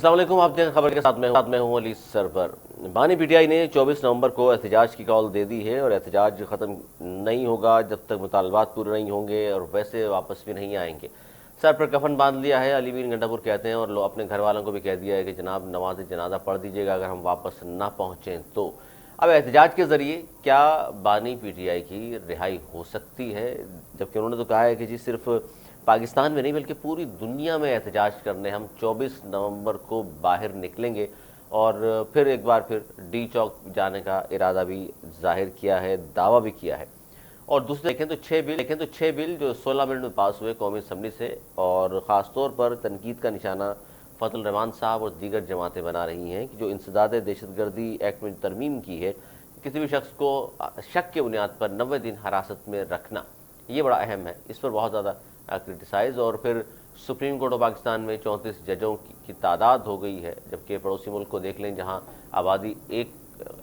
अस्सलाम वालेकुम। आप देखें खबर के साथ में हूँ अली सरवर। बानी पीटीआई ने 24 नवंबर को एहतजाज की कॉल दे दी है और एहतजाज ख़त्म नहीं होगा जब तक मुतालबात पूरे नहीं होंगे और वैसे वापस भी नहीं आएंगे। सर पर कफन बांध लिया है, अली मीर गंडापुर कहते हैं, और अपने घर वालों को भी कह दिया है कि जनाब नमाज जनाजा पढ़ दीजिएगा अगर हम वापस ना पहुँचें तो। अब एहतजाज के ज़रिए क्या बानी पीटीआई की रिहाई हो सकती है, जबकि उन्होंने तो कहा है कि जी सिर्फ पाकिस्तान में नहीं बल्कि पूरी दुनिया में एहतजाज करने हम 24 नवंबर को बाहर निकलेंगे। और फिर एक बार फिर डी चौक जाने का इरादा भी जाहिर किया है, दावा भी किया है। और दूसरे देखें तो छः बिल जो 16 मिनट में पास हुए कौमी असम्बली से, और ख़ासतौर पर तनकीद का निशाना फजल रहमान साहब और दीगर जमातें बना रही हैं कि जो इंसदाद दहशतगर्दी एक्ट में तरमीम की है, किसी भी शख्स को शक के बुनियाद पर 90 दिन हिरासत में रखना, ये बड़ा अहम है। इस पर बहुत ज़्यादा क्रिटिसाइज। और फिर सुप्रीम कोर्ट ऑफ पाकिस्तान में 34 जजों की तादाद हो गई है, जबकि पड़ोसी मुल्क को देख लें जहां आबादी 1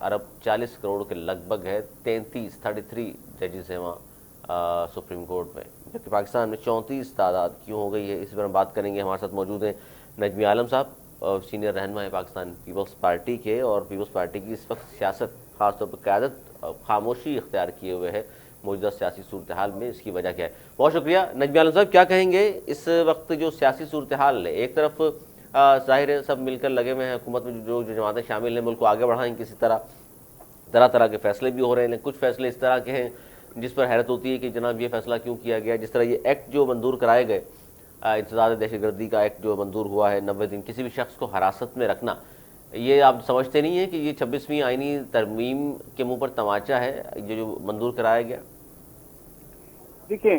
अरब 40 करोड़ के लगभग है, 33 जजेस हैं वहाँ सुप्रीम कोर्ट में, जबकि पाकिस्तान में 34 तादाद क्यों हो गई है, इस पर हम बात करेंगे। हमारे साथ मौजूद हैं नजमी आलम साहब, सीनियर रहनुमा है पाकिस्तान पीपल्स पार्टी के, और पीपल्स पार्टी की इस वक्त सियासत खासतौर पर क़यादत खामोशी इख्तियार किए हुए है मौजूदा सियासी सूरत हाल में। इसकी वजह क्या है? बहुत शुक्रिया नजमी आलम साहब। क्या कहेंगे इस वक्त जो सियासी सूरत हाल है? एक तरफ जाहिर है सब मिलकर लगे हुए हैं, हुकूमत में जो जो जमातें शामिल हैं मुल्क को आगे बढ़ाएं किसी तरह तरह के फैसले भी हो रहे हैं। कुछ फैसले इस तरह के हैं जिस पर हैरत होती है कि जनाब ये फैसला क्यों किया गया। जिस तरह ये एक्ट जो मंजूर कराए गए, इंसदाद दहशतगर्दी का एक्ट जो मंजूर हुआ है, 90 दिन किसी भी शख्स को हिरासत में रखना, ये आप समझते नहीं है कि ये 26वीं आईनी तरमीम के मुंह पर तमाचा है ये जो मंजूर कराया गया? देखिए,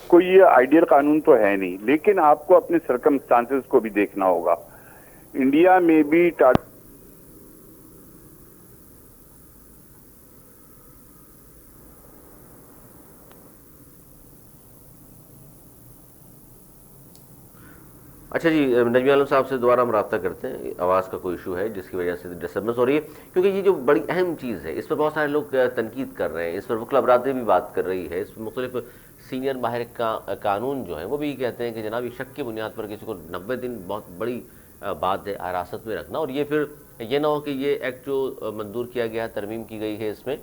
कोई ये आइडियल कानून तो है नहीं, लेकिन आपको अपने सर्कमस्टांसेस को भी देखना होगा। इंडिया में भी अच्छा जी, नजमी आलम साहब से दोबारा हम रब्ता करते हैं। आवाज़ का कोई इशू है जिसकी वजह से डिस्टर्बेंस हो रही है, क्योंकि ये जो बड़ी अहम चीज़ है इस पर बहुत सारे लोग तनकीद कर रहे हैं, इस पर वकील बरादरी भी बात कर रही है, इस पर मुख्तलिफ सीनियर माहिर कानून जो है वो भी कहते हैं कि जनाब ये शक की बुनियाद पर किसी को 90 दिन बहुत बड़ी बात है हिरासत में रखना। और ये फिर ये ना हो कि ये एक्ट जो मंजूर किया गया है, तरमीम की गई है, इसमें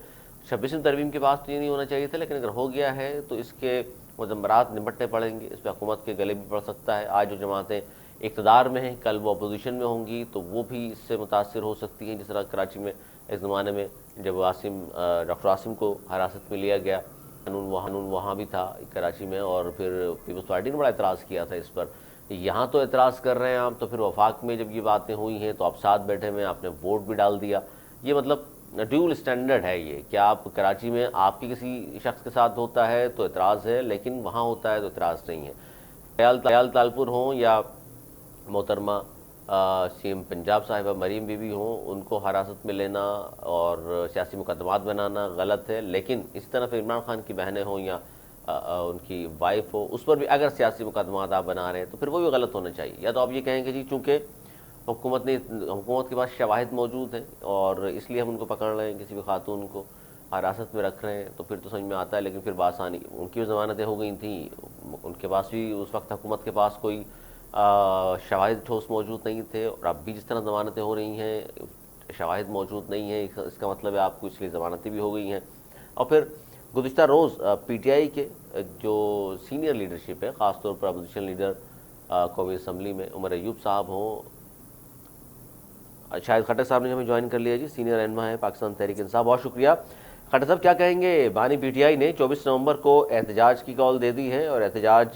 26वीं तरमीम के पास तो ये नहीं होना चाहिए था, लेकिन अगर हो गया है तो इसके मुजम्मरात निपटने पड़ेंगे, इस पर हुकूमत के गले भी पड़ सकता है। आज जो जमातें इक़्तिदार में हैं कल वो अपोजिशन में होंगी तो वो भी इससे मुतासर हो सकती हैं। जिस तरह कराची में एक ज़माने में जब डॉक्टर आसिम को हिरासत में लिया गया, कानून वहाँ भी था कराची में, और फिर पीपल्स पार्टी ने बड़ा एतराज़ किया था इस पर। यहाँ तो एतराज़ कर रहे हैं आप, तो फिर वफाक में जब ये बातें हुई हैं तो आप साथ बैठे में आपने वोट भी डाल दिया। ये मतलब ड्यूल स्टैंडर्ड है ये। क्या आप कराची में आपके किसी शख्स के साथ होता है तो एतराज़ है, लेकिन वहाँ होता है तो एतराज़ नहीं है। ख्याल तालपुर हों या मोहतरमा सीएम पंजाब साहिबा मरीम बीबी हों, उनको हिरासत में लेना और सियासी मुकदमात बनाना गलत है, लेकिन इस तरफ इमरान खान की बहनें हों या उनकी वाइफ हो, उस पर भी अगर सियासी मुकदमात आप बना रहे हैं तो फिर वो भी गलत होना चाहिए। या तो आप ये कहेंगे जी चूँकि हुकूमत के पास शवाहिद मौजूद हैं और इसलिए हम उनको पकड़ रहे हैं, किसी भी खातून को हिरासत में रख रहे हैं, तो फिर तो समझ में आता है। लेकिन फिर बासानी उनकी भी ज़मानतें हो गई थी, उनके पास भी उस वक्त हुकूमत के पास कोई शवाहिद ठोस मौजूद नहीं थे, और अब भी जिस तरह ज़मानतें हो रही हैं शवाहिद मौजूद नहीं है, इसका मतलब है आपको इसलिए ज़मानतें भी हो गई हैं। और फिर गुज़िश्ता रोज़ पीटीआई के जो सीनियर लीडरशिप है, ख़ासतौर पर अपोजिशन लीडर कौमी असम्बली में उमर अयूब साहब हों, शायद खट्टर साहब ने हमें ज्वाइन कर लिया जी, सीनियर रहनुमा है पाकिस्तान तहरीक इंसाफ। बहुत शुक्रिया खट्टर साहब। क्या कहेंगे, बानी पीटीआई ने 24 नवंबर को एहतजाज की कॉल दे दी है, और एहतजाज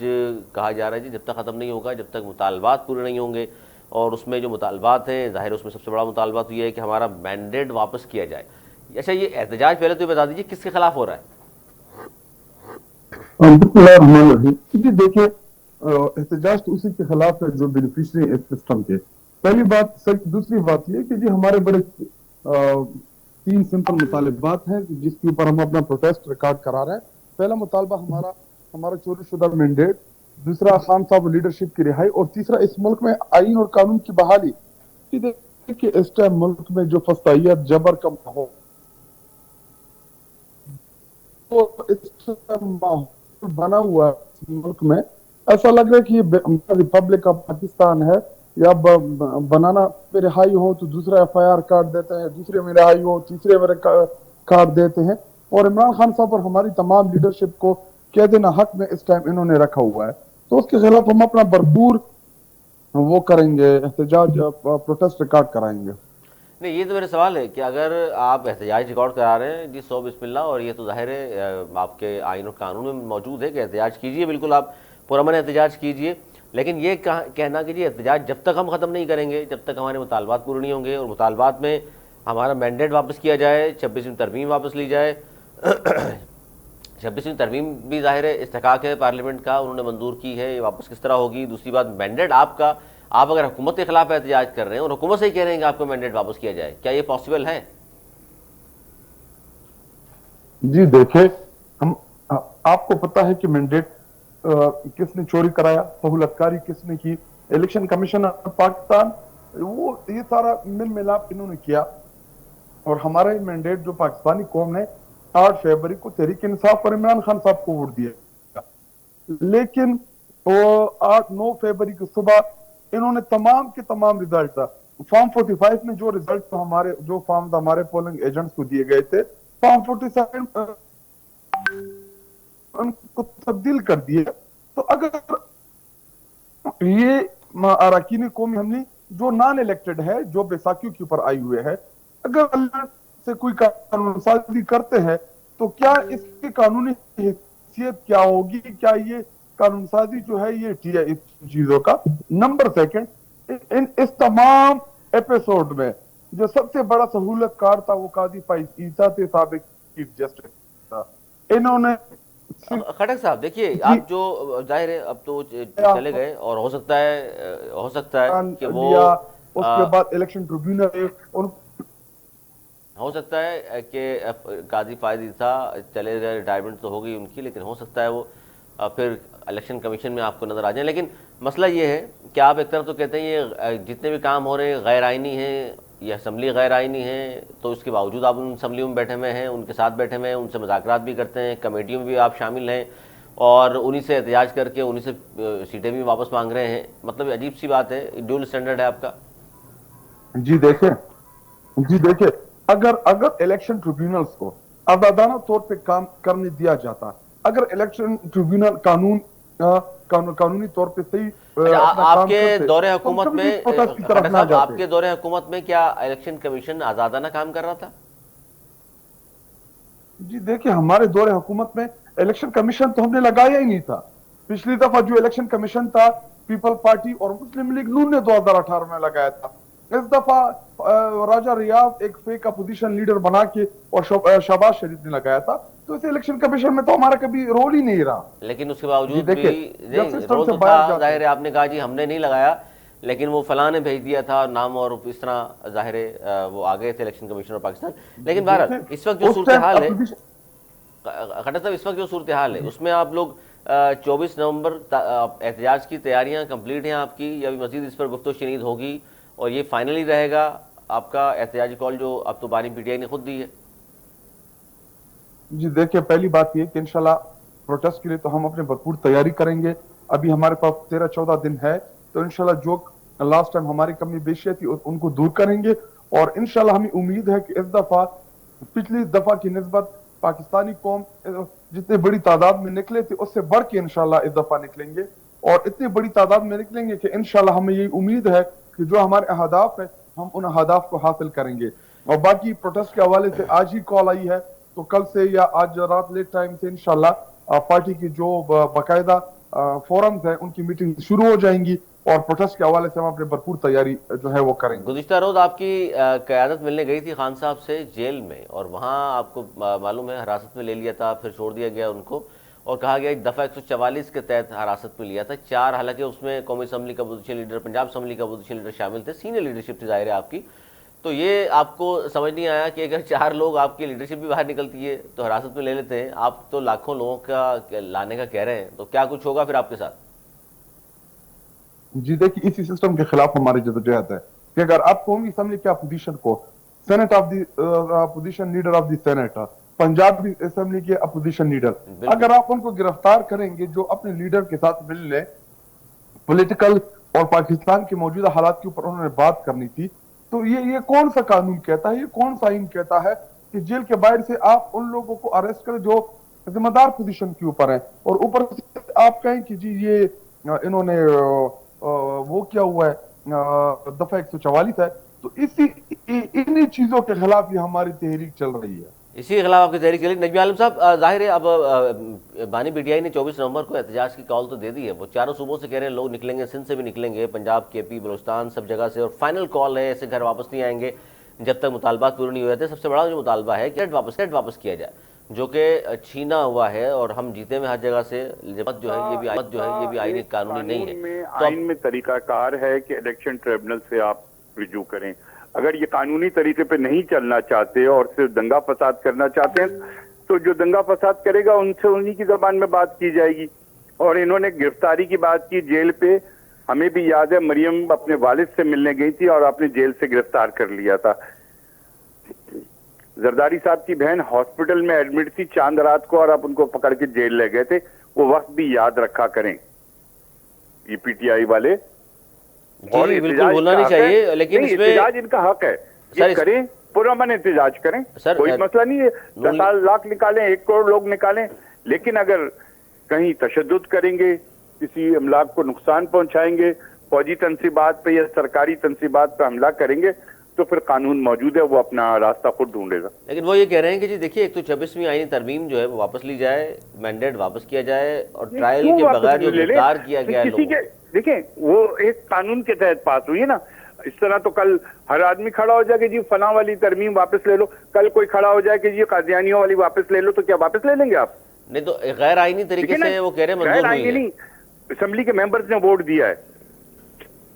कहा जा रहा है जी जब तक ख़त्म नहीं होगा, जब तक मुतालबात पूरे नहीं होंगे। और उसमें जो मुतालबात हैं, जाहिर उसमें सबसे बड़ा मुतालबा तो ये है कि हमारा मैंडेट वापस किया जाए। अच्छा, ये एहतजाज पहले तो ये बता दीजिए किसके खिलाफ हो रहा है? देखिए, एहतजाज तो उसी के खिलाफ है जो बेनिफिशरी सिस्टम के। पहली बात। दूसरी बात यह कि जी हमारे बड़े 3 सिंपल मुतालबात हैं जिसके ऊपर हम अपना प्रोटेस्ट रिकॉर्ड करा रहे हैं। पहला मुतालबा हमारा चोरी शुदा मैंडेट, दूसरा खान साहब लीडरशिप की रिहाई, और तीसरा इस मुल्क में आईन और कानून की बहाली। देखिए, इस टाइम मुल्क में जो फसाइयत जबर का माहौल बना हुआ है मुल्क में, ऐसा लग रहा है कि ये रिपब्लिक ऑफ पाकिस्तान है या बनाना पे रिहाई हो तो दूसरा FIR काट देते हैं, दूसरे में रिहाई हो तीसरे में काट देते हैं। और इमरान खान साहब और हमारी तमाम लीडरशिप को कैद न हक में इस टाइम इन्होंने रखा हुआ है। तो उसके खिलाफ हम अपना भरपूर वो करेंगे, एहतजाज प्रोटेस्ट रिकॉर्ड कराएंगे। नहीं, ये तो मेरा सवाल है कि अगर आप एहतजाज रिकॉर्ड करा रहे हैं जी, सौ बिस्मिल्लाह, और ये तो जाहिर है आपके आइन और कानून में मौजूद है कि एहतजाज कीजिए, बिल्कुल आप पुरअमन एहतजाज कीजिए, लेकिन ये कहना कि जी एहतजाज जब तक हम ख़त्म नहीं करेंगे, जब तक हमारे मुतालबात पूरे नहीं होंगे, और मुतालबात में हमारा मैंडेट वापस किया जाए, 26वीं तरमीम वापस ली जाए। 26वीं तरमीम भी जाहिर है इस्तेहकाक है पार्लियामेंट का, उन्होंने मंजूर की है, ये वापस किस तरह होगी। दूसरी बात, मैंडेट आपका, आप अगर हुकूमत के खिलाफ एहतजाज कर रहे हैं और हुकूमत से ही कह रहे हैं कि आपका मैंडेट वापस किया जाए, क्या ये पॉसिबल है? जी देखिए, हम आपको पता है कि मैंडेट किसने चोरी कराया, सहूलतकारी किसने की, इलेक्शन कमीशन ऑफ पाकिस्तान, वो ये सारा मिल मिलाप इन्होंने किया। और हमारा मैंडेट जो पाकिस्तानी कौम ने 8 फरवरी को तहरीक इंसाफ और इमरान खान साहब को वोट दिया, लेकिन वो 8-9 फरवरी की सुबह इन्होंने तमाम के तमाम रिजल्ट, फॉर्म 45 में जो रिजल्ट हमारे पोलिंग एजेंट्स को दिए गए थे, फॉर्म 47 उनको तब्दील कर दिए। तो अगर ये अरकान कौमी हमली जो नॉन इलेक्टेड है, जो बैसाखियों के ऊपर आई हुए है, अगर अल्लाह से कोई कानून साजी करते हैं तो क्या इसकी कानूनी हैसियत क्या होगी? क्या ये कानून साजी जो है ये इस चीजों का? नंबर सेकंड, इस तमाम एपिसोड में जो सबसे बड़ा सहूलतकार था वो काजी फाइज ईसा थे, साबिक चीफ जस्टिस था। इन्होंने खटक साहब देखिए, आप जो जाहिर है अब तो चले गए, और हो सकता है कि वो उसके बाद इलेक्शन ट्रिब्यूनल हो सकता है कि काजी फायद ईसा चले गए, रिटायरमेंट तो हो गई उनकी, लेकिन हो सकता है वो फिर इलेक्शन कमीशन में आपको नज़र आ जाए। लेकिन मसला ये है कि आप एक तरफ तो कहते हैं ये जितने भी काम हो रहे हैं गैर आइनी हैं, ये असम्बली गैर आइनी है, तो उसके बावजूद आप उन असम्बलियों में बैठे हुए हैं, उनके साथ बैठे हुए हैं, उनसे मुज़ाकरात भी करते हैं, कमेटियों में भी आप शामिल हैं, और उन्हीं से एहतजाज करके उन्हीं से सीटें भी वापस मांग रहे हैं। मतलब अजीब सी बात है, ड्यूल स्टैंडर्ड है आपका। जी देखिए, अगर इलेक्शन ट्रिब्यूनल्स को आजादाना तौर पे काम करने दिया जाता, अगर इलेक्शन ट्रिब्यूनल कानूनी तौर पे सही आपके दौरे हुकूमत में आपके दौरे हुकूमत में क्या इलेक्शन कमीशन आजादाना काम कर रहा था? जी देखिए, हमारे दौरे हुकूमत में इलेक्शन कमीशन तो हमने लगाया ही नहीं था। पिछली दफा जो इलेक्शन कमीशन था पीपल पार्टी और मुस्लिम लीग नून ने 2018 में लगाया था। इस दफा राजा रियाज एक फेक अपोजिशन लीडर बना के और शहबाज शरीफ ने लगाया था। तो इस इलेक्शन कमीशन में तो हमारा कभी रोल ही नहीं रहा। लेकिन उसके बावजूद भी रोल तो था, जाहिर है आपने कहा जी हमने नहीं लगाया, लेकिन वो फलां ने भेज दिया था नाम, और इस तरह जाहिर है वो आ गए थे इलेक्शन कमीशनर पाकिस्तान। लेकिन बहरहाल इस वक्त जो सूरत हाल है खट्टर साहब, इस वक्त जो सूरत हाल है उसमें आप लोग 24 नवंबर एहतजाज की तैयारियां कंप्लीट हैं आपकी, या भी मजीद इस पर गुफ्तगू शनीद होगी, और ये फाइनली रहेगा आपका एहतजाजी कॉल जो अब तो बानी PTI ने खुद दी है? जी देखिए, पहली बात ये कि इंशाल्लाह प्रोटेस्ट के लिए तो हम अपने भरपूर तैयारी करेंगे। अभी हमारे पास 13-14 दिन है, तो इंशाल्लाह जो लास्ट टाइम हमारी कमी बेशियां थी उनको दूर करेंगे। और इंशाल्लाह हमें उम्मीद है कि इस दफा पिछली दफा की निस्बत पाकिस्तानी कौम जितनी बड़ी तादाद में निकले थे उससे बढ़ के इंशाल्लाह इस दफा निकलेंगे, और इतनी बड़ी तादाद में निकलेंगे कि इंशाल्लाह हमें यही उम्मीद है कि जो हमारे अहदाफ है हम उन अहदाफ को हासिल करेंगे। और बाकी प्रोटेस्ट के हवाले से आज ही कॉल आई है, तो कल से या आज रात लेट टाइम से इंशाल्लाह पार्टी की जो बाकायदा फोरम्स है उनकी मीटिंग शुरू हो जाएंगी, और प्रोटेस्ट के हवाले से हम अपने भरपूर तैयारी जो है वो करेंगे। गुज़िश्ता रोज आपकी क़यादत मिलने गई थी खान साहब से जेल में, और वहाँ आपको मालूम है हिरासत में ले लिया था, फिर छोड़ दिया गया उनको, और कहा गया दफ़ा 144 के तहत हिरासत में लिया था 4, हालांकि उसमें कौमी असम्बली का अपोजिशन लीडर, पंजाब असम्बली का अपोजिशन लीडर शामिल थे, सीनियर लीडरशिप थी जाहिर है आपकी। तो ये आपको समझ नहीं आया कि अगर 4 लोग आपकी लीडरशिप भी बाहर निकलती है तो हिरासत में ले लेते हैं, आप तो लाखों लोगों का लाने का कह रहे हैं, तो क्या कुछ होगा फिर आपके साथ? जी देखिए, इसी सिस्टम के खिलाफ हमारी जदोजहद है कि अगर आप कौमी असम्बली के अपोजिशन को senate of the opposition leader of the senate, Punjab assembly के अपोजिशन लीडर, अगर आप उनको गिरफ्तार करेंगे जो अपने लीडर के साथ मिलने पॉलिटिकल और पाकिस्तान के मौजूदा हालात के ऊपर उन्होंने बात करनी थी, तो ये कौन सा कानून कहता है, ये कौन सा आइन कहता है कि जेल के बाहर से आप उन लोगों को अरेस्ट करें जो जिम्मेदार पोजीशन के ऊपर है, और ऊपर से आप कहें कि जी ये इन्होंने वो किया हुआ है, दफा 144 है। तो इन्हीं चीजों के खिलाफ ये हमारी तहरीक चल रही है। इसी के खिलाफ आपकी तहरीक चली। नजमी आलम साहब, जाहिर है अब बानी पीटीआई ने 24 नवंबर को एहतजाज की कॉल तो दे दी है। वो चारों सूबों से कह रहे हैं लोग निकलेंगे, सिंध से भी निकलेंगे, पंजाब, केपी, बलूचिस्तान, सब जगह से, और फाइनल कॉल है ऐसे घर वापस नहीं आएंगे जब तक मुतालबात पूरे नहीं हो जाते। सबसे बड़ा जो मुतालबा है कि वापस किया जाए, जो कि छीना हुआ है, और हम जीते में हर जगह से मत जो है ये भी आईनी कानूनी नहीं है। तो आइन में तरीकाकार है कि इलेक्शन ट्रिब्यूनल से आप रिजू करें। अगर ये कानूनी तरीके पे नहीं चलना चाहते और सिर्फ दंगा फसाद करना चाहते हैं, तो जो दंगा फसाद करेगा उनसे उन्हीं की जबान में बात की जाएगी। और इन्होंने गिरफ्तारी की बात की जेल पे, हमें भी याद है मरियम अपने वालिद से मिलने गई थी और आपने जेल से गिरफ्तार कर लिया था। जरदारी साहब की बहन हॉस्पिटल में एडमिट थी चांद रात को और आप उनको पकड़ के जेल ले गए थे। वो वक्त भी याद रखा करें ये पीटीआई वाले। जी बिल्कुल बोलना नहीं चाहिए, लेकिन इसमें एहतजाज इनका हक है, ये करें, पुरअमन एहतजाज करें, कोई मसला नहीं है। 10 लाख निकालें, 1 करोड़ लोग निकालें, लेकिन अगर कहीं तशद्दुद करेंगे, किसी अमलाक को नुकसान पहुंचाएंगे, फौजी तंसीबात पे या सरकारी तंसीबात पे हमला करेंगे, तो फिर कानून मौजूद है, वो अपना रास्ता खुद ढूंढेगा। लेकिन वो ये कह रहे हैं कि जी देखिए, एक तो 26वीं आईनी तरमीम जो है वो वापस ली जाए, मैंडेट वापस किया जाए, और ट्रायल के बगैर जो गिरफ्तार किया गया है देखिए वो एक कानून के तहत पास हुई है ना। इस तरह तो कल हर आदमी खड़ा हो जाए कि जी फला वाली तरमीम वापस ले लो, कल कोई खड़ा हो जाए कि जी कादियानियों वाली वापस ले लो, तो क्या वापस ले लेंगे आप? नहीं, तो गैर आईनी तरीके से वो कह रहे हैं मंजूर हुई है। नहीं, असेंबली के मेंबर्स ने वोट दिया है,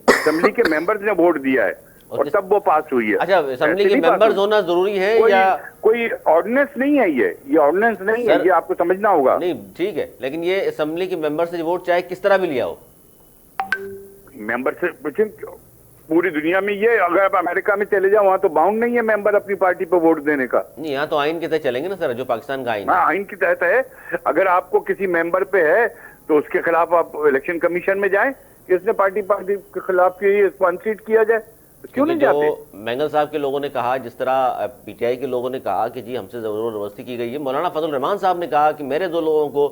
असेंबली के मेंबर्स ने वोट दिया है और तब वो पास हुई है। अच्छा, असेंबली के मेंबर्स होना जरूरी है या कोई ऑर्डिनेंस नहीं है? ये ऑर्डिनेंस नहीं है, ये आपको समझना होगा। नहीं ठीक है, लेकिन ये असेंबली के मेंबर से वोट चाहे किस तरह भी लिया हो, मेंबर से पूरी दुनिया में ये, अगर आप अमेरिका में चले जाओ वहां तो बाउंड नहीं है मेंबर अपनी पार्टी पर वोट देने का। नहीं, यहाँ तो आइन के तहत चलेंगे ना सर, जो पाकिस्तान का आइन है। आइन के तहत है। अगर आपको किसी मेंबर पे है तो उसके खिलाफ आप इलेक्शन कमीशन में जाएं, किसने पार्टी के खिलाफ स्पॉन्सर्ड किया जाए, क्यों नहीं जाते? मैंगल साहब के लोगों ने कहा, जिस तरह पीटीआई के लोगों ने कहा कि जी हमसे जबरदस्ती की गई है, मौलाना फजल रहमान साहब ने कहा कि मेरे 2 लोगों को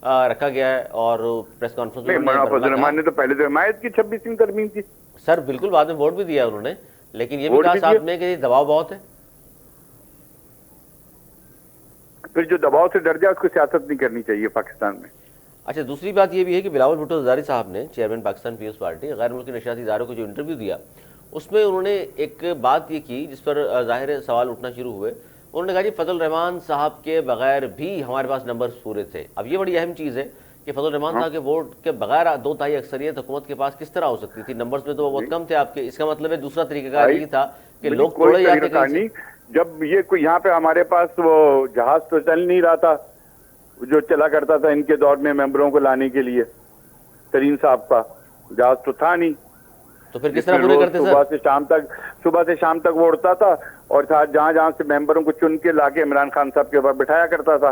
रखा गया है, और प्रेस कॉन्फ्रेंस में मौलाना फजल रहमान ने तो पहले तो हिमायत की 26वीं तरमीम की। सर बिल्कुल, बाद में वोट भी दिया उन्होंने, लेकिन ये भी कहा साहब ने कि दबाव बहुत है। फिर जो दबाव से डर जाए उसको सियासत नहीं करनी चाहिए पाकिस्तान में। अच्छा, दूसरी बात ये भी है कि बिलावल भुट्टो जरदारी साहब ने, चेयरमैन पाकिस्तान पीपल्स पार्टी, गैर मुल्की नशरियाती इदारों को जो इंटरव्यू दिया, उसमें उन्होंने एक बात ये की जिस पर जाहिर सवाल उठना शुरू हुए। उन्होंने कहा जी फजल रहमान साहब के बगैर भी हमारे पास नंबर्स पूरे थे। अब ये बड़ी अहम चीज़ है कि फजल रहमान साहब के वोट के बगैर 2/3 अक्सरियत हुकूमत के पास किस तरह हो सकती थी? नंबर्स में तो वो बहुत कम थे आपके। इसका मतलब है दूसरा तरीका यही था कि लोग तोड़े जाते थे। जब ये कोई यहाँ पे हमारे पास वो जहाज तो चल नहीं रहा था जो चला करता था इनके दौर में मेंबरों को लाने के लिए, तरीन साहब का जहाज तो था नहीं, तो फिर किस तरह पूरे करते सर? सुबह से शाम तक वो उड़ता था और जहां जहां से मेंबरों को चुन के लाके इमरान खान साहब के ऊपर बिठाया करता था।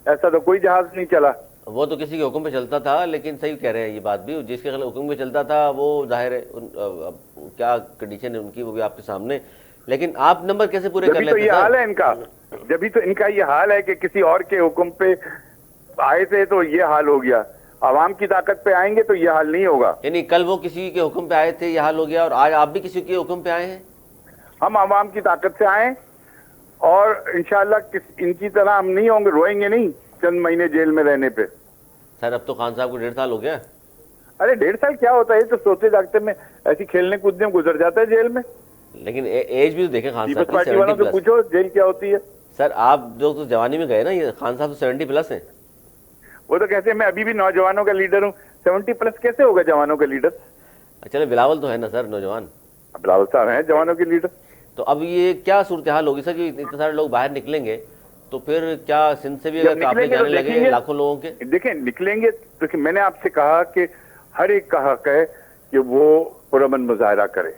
ऐसा तो कोई जहाज नहीं चला। वो तो किसी के हुक्म पे चलता था, लेकिन सही कह रहे हैं ये बात भी, जिसके हुक्म पे चलता था वो जाहिर है क्या कंडीशन है उनकी वो भी आपके सामने। लेकिन आप नंबर कैसे पूरे कर लेते? तो ये हाल है इनका, जब भी तो इनका ये हाल है कि किसी और के हुक्म पे आए थे तो ये हाल हो गया, आवाम की ताकत पे आएंगे तो ये हाल नहीं होगा। यानी कल वो किसी के हुक्म पे आए थे, ये हाल हो गया, और आज आप भी किसी के हुक्म पे आए हैं। हम आवाम की ताकत से आए और इंशाल्लाह इनकी तरह हम नहीं होंगे, रोएंगे नहीं चंद महीने जेल में रहने पे। सर अब तो खान साहब को 1.5 साल हो गया। अरे 1.5 साल क्या होता है, तो सोते जागते में ऐसी खेलने कूदने में गुजर जाता है जेल में। लेकिन एज भी तो देखें खान साहब की, पार्टी वालों से पूछो जेल क्या होती है। सर आप जो तो जवानी में गए ना, ये खान साहब तो 70+ हैं। वो तो कहते हैं मैं अभी भी नौजवानों का लीडर हूँ, 70+ कैसे होगा जवानों का लीडर? चलो बिलावल तो है ना सर नौजवान, बिलावल साहब हैं जवानों के लीडर। तो अब ये क्या सूरत हाल होगी सर कि इतने सारे लोग बाहर निकलेंगे, तो फिर क्या सिंध से भी अगर काफिले जाने लगे लाखों लोगों के? देखें निकलेंगे तो मैंने आपसे कहा कि हर एक का हक है कि वो पुरअमन मुजाहरा करे,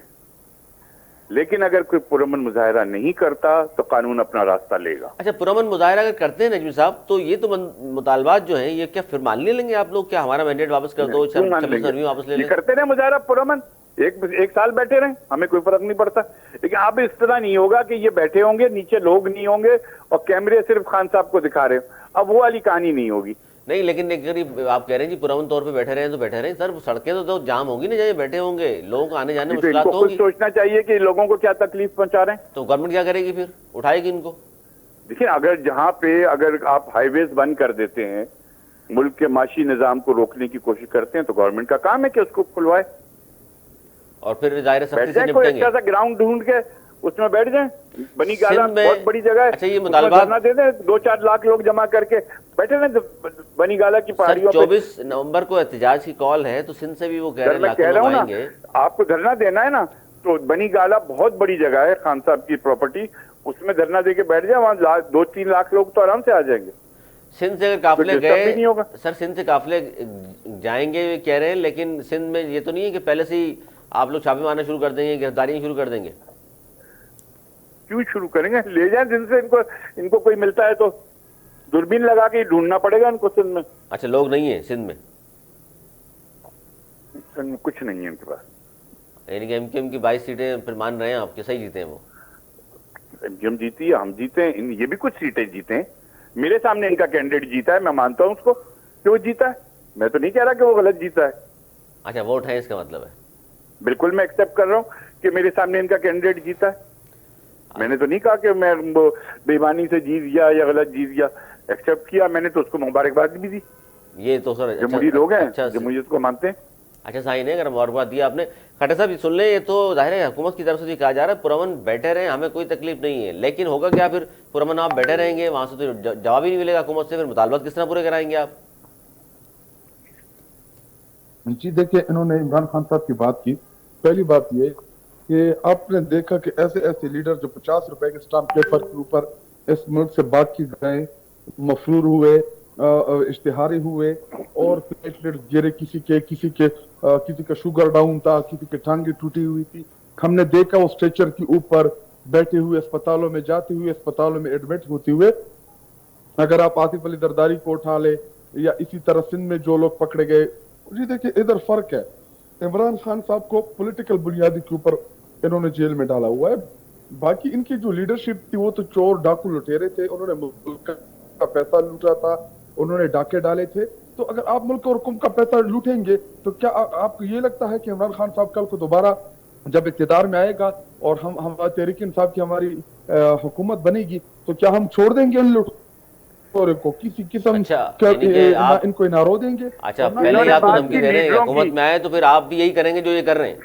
लेकिन अगर कोई पुरअमन मुजाहरा नहीं करता तो कानून अपना रास्ता लेगा। अच्छा, पुरअमन मुजाहरा अगर करते हैं नजमी साहब, तो ये तो मुतालबात जो हैं ये क्या फिर मान नहीं लेंगे आप लोग? क्या हमारा मैंडेट वापस कर दो, क्यों मान लेंगे? सर्वी वापस ले ये लें? करते रहे मुजाहरा पुरअमन, एक साल बैठे रहे, हमें कोई फर्क नहीं पड़ता। लेकिन अब इस तरह नहीं होगा कि ये बैठे होंगे, नीचे लोग नहीं होंगे और कैमरे सिर्फ खान साहब को दिखा रहे हो। अब वो वाली कहानी नहीं होगी। नहीं, लेकिन अगर आप कह रहे हैं जी पुरअमन तौर पे बैठे रहे तो बैठे रहे सर, सड़कें तो जाम होगी ना, जहाँ बैठे होंगे लोगों को आने जाने में मुश्किल इनको होगी। कुछ सोचना चाहिए कि लोगों को क्या तकलीफ पहुंचा रहे हैं। तो गवर्नमेंट क्या करेगी फिर? उठाएगी इनको? देखिए, अगर आप हाईवेज बंद कर देते हैं, मुल्क के माशी निजाम को रोकने की कोशिश करते हैं, तो गवर्नमेंट का काम है कि उसको खुलवाए और फिर जाहिर बैठ सख्ती से जाए। कोई निपटेंगे। अच्छा सा ग्राउंड ढूंढ के उसमें बैठ जाए। बनी गाला सिंध में- बहुत बड़ी जगह है। अच्छा, ये उसमें मुतालबात- धरना दे दें, 2-4 लाख लोग जमा करके बैठे रहे बनी गाला की सर पहाड़ियों पे। 24 नवंबर को एहतजाज की कॉल है, तो सिंध से भी वो कह रहे हैं मैं कह लाखों रहा लोग हूँ आएंगे। ना, आपको धरना देना है ना, तो बनी गाला बहुत बड़ी जगह है, खान साहब की प्रॉपर्टी, उसमें धरना दे के बैठ जाए, वहां 2-3 लाख लोग तो आराम से आ जाएंगे। सिंध से अगर काफिले तो disturb भी नहीं होगा। गए सर, सिंध से काफिले जाएंगे ये कह रहे हैं, लेकिन सिंध में ये तो नहीं है कि पहले से ही आप लोग छापे मारना शुरू कर देंगे, गिरफ्तारियां शुरू कर देंगे? क्यों शुरू करेंगे? ले जाए जिनसे इनको कोई मिलता है तो दूरबीन लगा के ढूंढना पड़ेगा इनको सिंध में। अच्छा, लोग नहीं है सिंध में? सिंध में कुछ नहीं है इनके पास। यानी कि एमकेएम की 22 सीटें फिर मान रहे हैं आपके, सही जीते हैं वो? एमजीएम जीती है, हम जीते हैं, ये भी कुछ सीटें जीते हैं। मेरे सामने इनका कैंडिडेट जीता है, मैं मानता हूं उसको कि वो जीता है। मैं तो नहीं कह रहा कि वो गलत जीता है। अच्छा, वोट है इसका मतलब है? बिल्कुल मैं एक्सेप्ट कर रहा हूं कि मेरे सामने इनका कैंडिडेट जीता है। मैंने तो नहीं कहा कि मैं बेईमानी से जीत गया या गलत जीत गया। एक्सेप्ट किया मैंने, तो उसको मुबारकबाद भी दी। ये तो सर जमहूरी लोग हैं, अच्छा जमहूरियत को मानते हैं। अच्छा साइन है, अगर मुबारकबाद दिया आपने। खट्टर साहब सुन ले, ये तो जाहिर है हुकूमत की तरफ से भी कहा जा रहा है पुरअमन बैठे रहे, हमें कोई तकलीफ नहीं है, लेकिन होगा क्या फिर? पुरअमन आप बैठे रहेंगे, वहां से तो जवाब ही नहीं मिलेगा हुकूमत से, फिर मुतालबात किस तरह पूरे कराएंगे आप? जी देखिए, इन्होंने इमरान खान साहब की बात की। पहली बात ये कि आपने देखा कि ऐसे ऐसे लीडर जो 50 रुपए के स्टाम्प पेपर के ऊपर इस मुल्क से बात की गए, मफरूर हुए, इश्तिहारी हुए और प्लेटलेट गिरे, किसी का शुगर डाउन था, किसी की टांगे टूटी हुई थी। हमने देखा वो स्ट्रेचर के ऊपर बैठे हुए, अस्पतालों में जाते हुए, अस्पतालों में एडमिट होते हुए। अगर आप आतिफ अली दरदारी को उठा ले या इसी तरह सिंध में जो लोग पकड़े गए, जी देखिए इधर फर्क है। इमरान खान साहब को पॉलिटिकल बुनियादी के ऊपर इन्होंने जेल में डाला हुआ है। बाकी इनकी जो लीडरशिप थी वो तो चोर डाकू लुटेरे थे, उन्होंने मुल्क का पैसा लूटा था, उन्होंने डाके डाले थे। तो अगर आप मुल्क और हुकूमत का पैसा लूटेंगे तो क्या आपको ये लगता है कि इमरान खान साहब कल को दोबारा जब इक़्तिदार में आएगा और हम तहरीक इंसाफ की हमारी हुकूमत बनेगी तो क्या हम छोड़ देंगे इन लुटेरों को? किसी किस्म अच्छा, इनको इनारो देंगे? अच्छा, पहले आप तो धमकी दे रहे हैं हुकूमत में आए तो फिर आप भी यही करेंगे जो ये कर रहे हैं?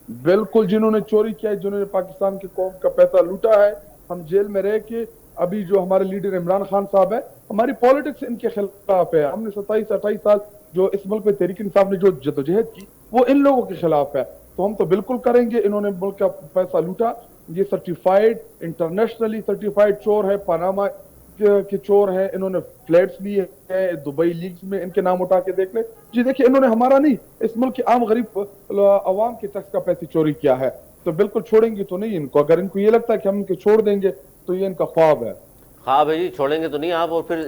बिल्कुल, जिन्होंने चोरी किया है, जिन्होंने पाकिस्तान की कौम का पैसा लूटा है, हम जेल में रह के, अभी जो हमारे लीडर इमरान खान साहब है, हमारी पॉलिटिक्स इनके खिलाफ है। हमने 27-28 साल जो इस मुल्क में तहरीक इंसाफ ने जो जदोजहद की वो इन लोगों के खिलाफ है। तो हम तो बिल्कुल करेंगे। इन्होंने मुल्क का पैसा लूटा, ये सर्टिफाइड, इंटरनेशनली सर्टिफाइड चोर है, पनामा के चोर है, इन्होंने फ्लैट्स लिए हैं दुबई लीग्स में, इनके नाम उठा के देख ले। जी देखिए, इन्होंने हमारा नहीं, इस मुल्क के आम गरीब अवाम के टैक्स का पैसे चोरी किया है। तो बिल्कुल छोड़ेंगे तो नहीं इनको। अगर इनको ये लगता है कि हम इनको छोड़ देंगे तो ये इनका ख्वाब है। ख्वाब है जी, छोड़ेंगे तो नहीं आप। और फिर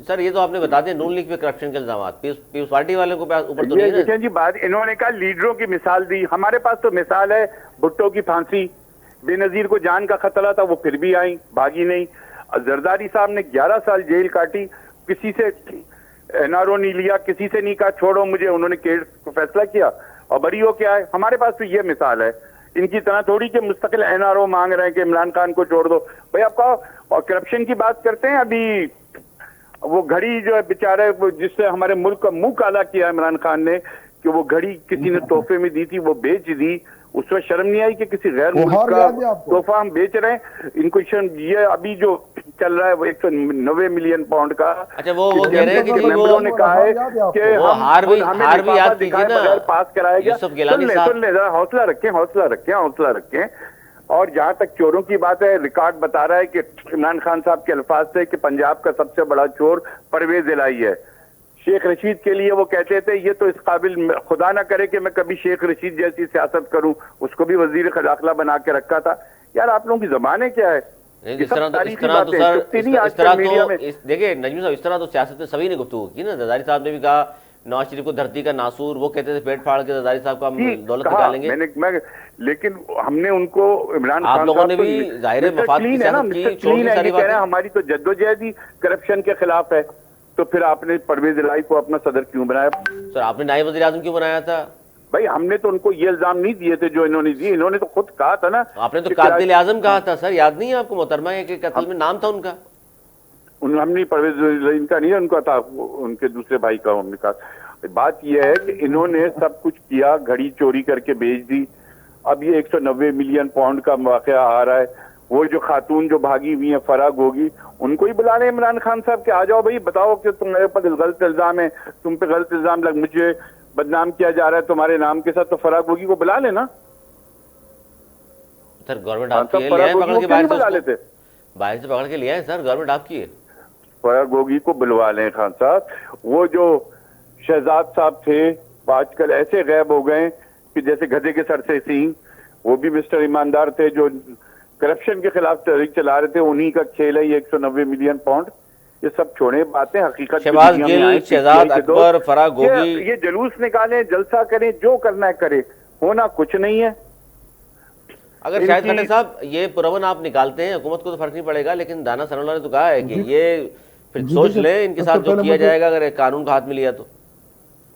सर ये तो आपने बता दिया नून लीग पे करप्शन के इल्जाम, पीपल्स पार्टी वाले को ऊपर तो नहीं है? जी बात इन्होंने कहा, लीडरों की मिसाल दी। हमारे पास तो मिसाल है, भुट्टो की फांसी, बेनजीर को जान का खतरा था, वो फिर भी आई, भागी नहीं। जरदारी साहब ने 11 साल जेल काटी, किसी से एनआरओ नहीं लिया, किसी से नहीं कहा छोड़ो मुझे, उन्होंने केस को फैसला किया और बरी हो के आए। हमारे पास तो ये मिसाल है। इनकी तरह थोड़ी कि मुस्तकिल एनआरओ मांग रहे हैं कि इमरान खान को छोड़ दो भाई आपका। और करप्शन की बात करते हैं, अभी वो घड़ी जो है बेचारे, जिससे हमारे मुल्क का मुंह काला किया इमरान खान ने, कि वो घड़ी किसी ने तोहफे में दी थी, वो बेच दी। उसमें शर्म नहीं आई कि किसी गैर मुल्क का तोहफा हम बेच रहे हैं? इनको शर्म। ये अभी जो चल रहा है वो 190 मिलियन पाउंड का। अच्छा, वो कह रहे हैं कि मेंबरों ने कहा है कि हार भी याद कीजिए ना, पास कराएगा। सुन ले, हौसला रखें, हौसला रखें, हौसला रखें। और जहां तक चोरों की बात है, रिकॉर्ड बता रहा है कि इमरान खान साहब के अल्फाज थे कि पंजाब का सबसे बड़ा चोर परवेज इलाही है। शेख रशीद के लिए वो कहते थे ये तो इस काबिल, खुदा ना करे कि मैं कभी शेख रशीद जैसी सियासत करूं, उसको भी वजीर दाखिला बना के रखा था। यार आप लोगों की जबान है क्या है? इस तरह तो देखिए नजमी साहब, इस तरह तो सियासत में सभी ने गुफ्तगू की ना। जरदारी साहब ने भी कहा नवाज शरीफ को धरती का नासूर, वो कहते थे पेट फाड़ के जरदारी साहब को हम दौलत निकालेंगे। लेकिन हमने उनको, इमरान आप खान लोगों ने भी जाहिर है मफाद की सियासत की, छोटी सारी बातें। हमारी तो जद्दोजहद ही करप्शन के खिलाफ है, तो फिर आपने परवेज इलाही को अपना सदर क्यों बनाया? सर आपने नायब वज़ीर आज़म क्यों बनाया था? भाई हमने तो उनको ये इल्जाम नहीं दिए थे जो इन्होंने दिए, इन्होंने तो खुद कहा था ना। आपने तो कातिल आजम कहा था सर, याद नहीं है आपको मोहतरमा के कत्ल में नाम था उनका? हमने परवेज इनका नहीं, उनका था, उनके दूसरे भाई का हमने कहा। बात यह है कि इन्होंने सब कुछ किया, घड़ी चोरी करके बेच दी। अब ये 190 मिलियन पाउंड का वाकया आ रहा है। वो जो खातून जो भागी हुई है फराग होगी, उनको ही बुला रहे इमरान खान साहब के, आ जाओ भाई बताओ कि तुम्हारे पर गलत इल्जाम है, तुम पे गलत इल्जाम लग, मुझे बदनाम किया जा रहा है तुम्हारे नाम के साथ, तो फराग होगी को बुला लेना। सर गवर्नमेंट आपकी है, पकड़ के बाहर बुला लेते, बाहर से पकड़ के लिया है सर, गवर्नमेंट आपकी है। फराग होगी को बुलवा लें खान साहब। वो जो शहजाद साहब थे आजकल ऐसे गायब हो गए कि जैसे गधे के सर से सींग, वो भी मिस्टर ईमानदार थे जो करप्शन के खिलाफ तहरीक चला रहे थे, उन्हीं का खेल है ये 190 मिलियन पाउंड। ये सब छोड़े बातें, हकीकत शहबाज गिल, शहजाद अकबर, फराग होगी, ये जुलूस निकालें, जलसा करें, जो करना है करे, होना कुछ नहीं है। अगर शाहिद खट्टर साहब ये पुरअमन आप निकालते हैं, हुकूमत को तो फर्क नहीं पड़ेगा, लेकिन दाना सनाउल्लाह ने तो कहा है कि ये फिर सोच ले इनके साथ जो किया जाएगा अगर कानून का हाथ में लिया तो।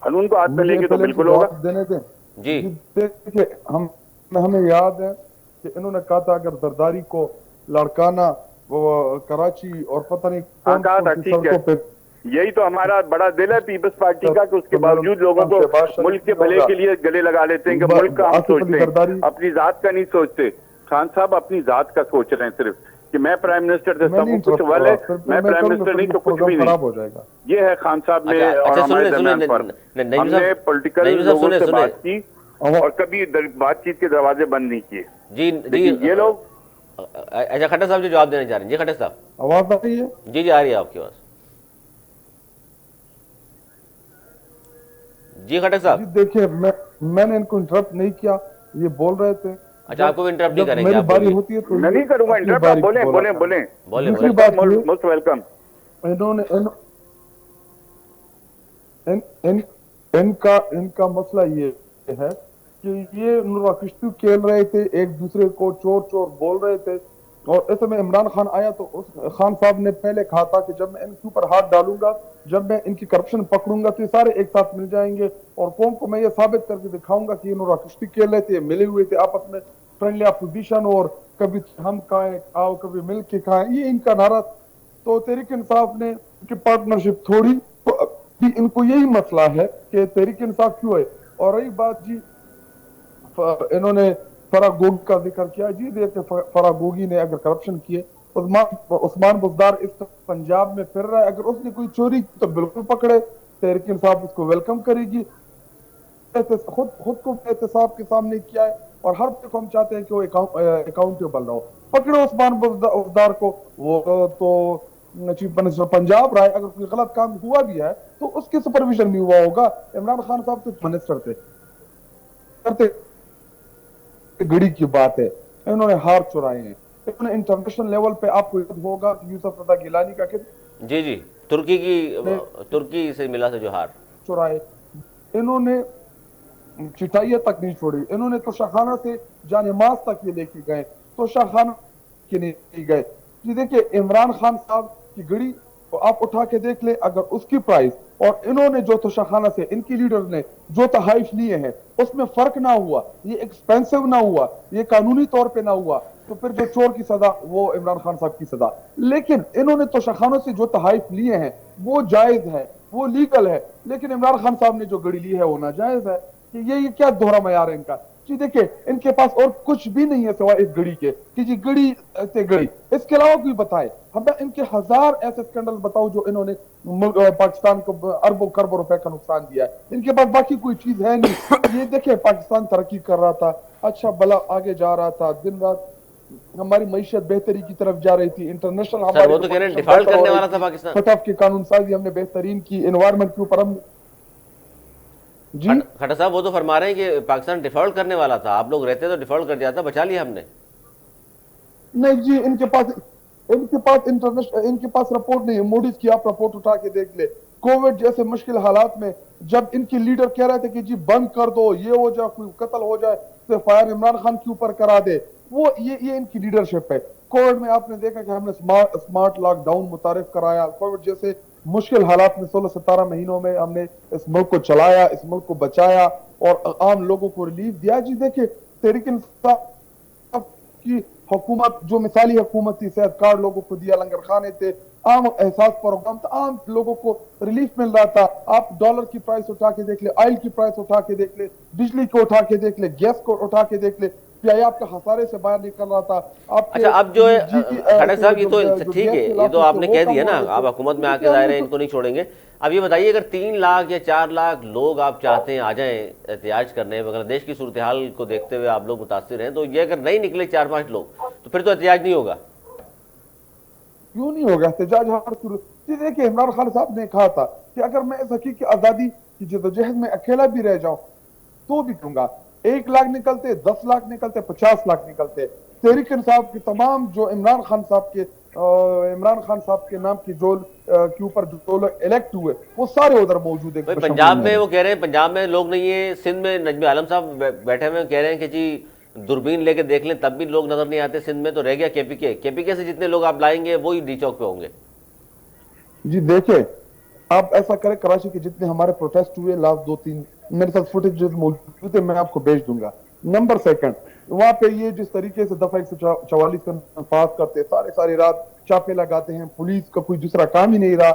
कानून को हाथ में लेंगे तो बिल्कुल होगा जी। देखिए हमें याद है कि इन्होंने कहा था अगर जरदारी को लड़काना वो कराची और पता नहीं कौन सड़कों पे, यही तो हमारा बड़ा दिल है पीपल्स पार्टी का कि उसके बावजूद लोगों को मुल्क के भले के लिए गले लगा लेते हैं कि मुल्क का हम सोचते हैं, अपनी जात का नहीं सोचते। खान साहब अपनी जात का सोच रहे हैं सिर्फ कि मैं प्राइम मिनिस्टर से सब कुछ वाले, मैं प्राइम मिनिस्टर नहीं तो कुछ भी नहीं हो जाएगा। ये है खान साहब ने और हमारे दरमियान फर्क। हमने पॉलिटिकल लोगों से बात की और कभी बातचीत के दरवाजे बंद नहीं किए। जी जी, ये लोग। अच्छा खट्टर साहब जो जवाब देना चाह रहे हैं। जी खट्टर साहब, आवाज आ रही है? जी जी आ रही है आपकी आवाज। जी खट्टर साहब, देखिए मैंने इनको इंटरप्ट नहीं किया, ये बोल रहे थे। अच्छा आपको इंटरप्ट नहीं करेंगे? मेरी बारी होती है तो मैं नहीं करूंगा इंटरप्ट, आप बोले बोले बोले बोले। दूसरी बात मोस्ट वेलकम। इनका मसला ये है कि ये नुरा किश्ती खेल रहे थे, एक दूसरे को चोर चोर बोल रहे थे, और इस समय इमरान खान आया तो उस खान साहब ने पहले कहा था कि जब मैं इनके ऊपर हाथ डालूंगा, जब मैं इनकी करप्शन पकड़ूंगा तो ये सारे एक साथ मिल जाएंगे और कौम को मैं ये साबित करके दिखाऊंगा कि ये नुरा किश्ती खेल रहे थे, मिले हुए थे आपस में, फ्रेंडली अपोजिशन, और कभी हम खाएं आओ कभी मिल के खाएं, ये इनका नारा। तो तहरीक इंसाफ ने इनकी पार्टनरशिप थोड़ी, तो इनको यही मसला है कि तहरीक इंसाफ क्यों है। और रही बात जी, इन्होंने फराग गोगी का जिक्र किया। जी देखिए फराग गोगी ने अगर करप्शन किए, उस्मान बुजदार इस पंजाब में फिर रहा है, अगर उसने कोई चोरी की तो बिल्कुल पकड़े, तहरीक इंसाफ उसको वेलकम करेगी। खुद को एहतसाब के सामने किया है और हर को हम चाहते हैं कि वो अकाउंटेबल रहो। पकड़ो उस्मान बुजदार को, वो तो चीफ मिनिस्टर पंजाब रहा है, अगर कोई गलत काम हुआ भी है तो उसके सुपरविजन में हुआ होगा। इमरान खान साहब तो मिनिस्टर थे, करते घड़ी की बात है, इन्होंने हार चुराए हैं। इन्होंने इंटरनेशनल लेवल पे आपको याद होगा यूसुफ रजा गिलानी का जी जी तुर्की से मिला था जो हार चुराए, इन्होंने चिटाइया तक नहीं छोड़ी, इन्होंने तो शाखाना से जानेमाज तक ये लेके गए, तो शाखाना के नहीं गए। जी देखिए इमरान खान साहब की घड़ी तो आप उठा के देख ले, अगर उसकी प्राइस और इन्होंने जो तो शाखाना से इनकी लीडर ने जो तहाइफ लिए हैं उसमें फर्क ना हुआ, ये एक्सपेंसिव ना हुआ, ये कानूनी तौर पे ना हुआ, तो फिर जो चोर की सजा वो इमरान खान साहब की सजा। लेकिन इन्होंने तो शाखानों से जो तहाइफ लिए हैं वो जायज है, वो लीगल है, लेकिन इमरान खान साहब ने जो घड़ी ली है वो नाजायज है। कि ये क्या दोहरा मयार है इनका। जी देखिए इनके पास और कुछ भी नहीं है सिवाय इस घड़ी के कि जी घड़ी से घड़ी, इसके अलावा कोई बताए हमें इनके हजार ऐसे स्कैंडल बताओ जो इन्होंने पाकिस्तान को अरबों खरबों रुपए का नुकसान दिया है। इनके पास बाकी कोई चीज है नहीं। ये देखिए पाकिस्तान तरक्की कर रहा था, अच्छा भला आगे जा रहा था, दिन रात हमारी मईशत बेहतरी की तरफ जा रही थी। इंटरनेशनल सर वो तो कह रहे हैं डिफॉल्ट करने वाला था पाकिस्तान। फतह की कानून साजी हमने बेहतरीन की, एनवायरमेंट के ऊपर हम जी खट्टर साहब वो तो फरमा रहे हैं कि पाकिस्तान डिफॉल्ट करने वाला था, आप लोग रहते तो डिफॉल्ट कर जाता, बचा लिया हमने। नहीं जी, इनके पास रिपोर्ट नहीं है। मोडीज की आप रिपोर्ट उठा के देख ले। कोविड जैसे मुश्किल हालात में जब इनके लीडर कह रहे थे कि जी बंद कर दो, ये हो जाए, कोई कत्ल हो जाए तो फायर इमरान खान के ऊपर करा दे, वो ये इनकी लीडरशिप है। कोविड में आपने देखा कि हमने स्मार्ट लॉकडाउन मुतारिफ कराया। कोविड जैसे मुश्किल हालात में 16-17 महीनों में हमने इस मुल्क को चलाया, इस मुल्क को बचाया और आम लोगों को रिलीफ दिया। जी देखिए, तहरीक इंसाफ की हुकूमत जो मिसाली हुकूमत थी, सेहत कार्ड लोगों को दिया, लंगर खाने थे, आम एहसास प्रोग्राम था, आम लोगों को रिलीफ मिल रहा था। आप डॉलर की प्राइस उठा के देख ले, ऑयल की प्राइस उठा के देख ले, बिजली को उठा के देख ले, गैस को उठा के देख ले, पीआई आपका खसारे से बाहर निकल रहा था। अच्छा अब जो है खट्टर साहब ये तो ठीक है, ये तो आपने कह दिया ना, आप हुकूमत में आके जाहिर है इनको नहीं छोड़ेंगे। अब ये बताइए अगर 3 लाख या 4 लाख लोग आप चाहते हैं आ जाएं एहतियाज करने, बांग्लादेश की सूरत हाल को देखते हुए आप लोग मुतासिर हैं, तो ये अगर नहीं निकले 4-5 लोग तो फिर तो एहतियाज नहीं होगा। क्यों नहीं होगा एहतजाज? हर सूरत जी देखिए, इमरान खान साहब ने कहा था कि अगर मैं इस हकीकी आजादी की जदोजहद में अकेला भी रह जाऊं तो भी दूंगा। 1 लाख निकलते, 10 लाख निकलते, 50 लाख निकलते, तहरीक इंसाफ के तमाम जो इमरान खान साहब के नाम की जो के ऊपर जो लोग इलेक्ट हुए वो सारे उधर मौजूद है। पंजाब में वो कह रहे हैं पंजाब में लोग नहीं है, सिंध में नजमी आलम साहब बैठे हुए कह रहे हैं कि जी दूरबीन लेके देख लें तब भी लोग नजर नहीं आते सिंध में, तो रह गया केपीके से जितने लोग आप लाएंगे वही डी चौक पे होंगे। जी देखिए, आप ऐसा करें, कराची के जितने हमारे प्रोटेस्ट हुए लास्ट 2-3, मेरे साथ फुटेज मौजूद है, मैं आपको भेज दूंगा। नंबर सेकंड, वहां पे ये जिस तरीके से दफा 144 का नफाज करते, सारी रात छापे लगाते हैं, पुलिस का कोई दूसरा काम ही नहीं रहा,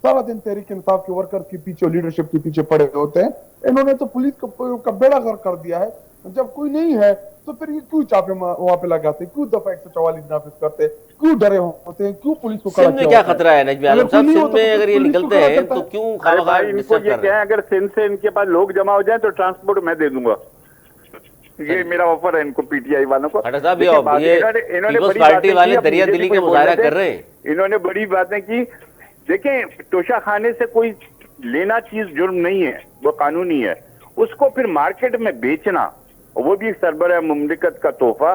सारा दिन तहरीक इंसाफ के वर्कर्स के पीछे, लीडरशिप के पीछे पड़े होते हैं। इन्होंने तो पुलिस का बेड़ा गर्क कर दिया है। जब कोई नहीं है तो फिर ये क्यों छापे वहां पे लगाते, क्यों दफा 144 नाफिज करते, क्यों डरे होते हैं, क्यों पुलिस को सिंध में क्या खतरा है नजमी आलम साहब? सिंध में अगर ये निकलते हैं तो क्यों खामखा डिस्टर्ब कर रहे हैं? अगर सिंध से इनके पास लोग जमा हो जाए तो ट्रांसपोर्ट मैं दे दूंगा, ये मेरा ऑफर है इनको, पीटीआई वालों को। खट्टर साहब ये पीपल्स पार्टी वाले दरिया दिली का मुजाहरा कर रहे हैं। इन्होंने बड़ी बातें की। देखें, तोशा खाने से कोई लेना चीज जुर्म नहीं है, वो कानूनी है। उसको फिर मार्केट में बेचना, वो भी सरबराह मुमलिकत का तोहफा,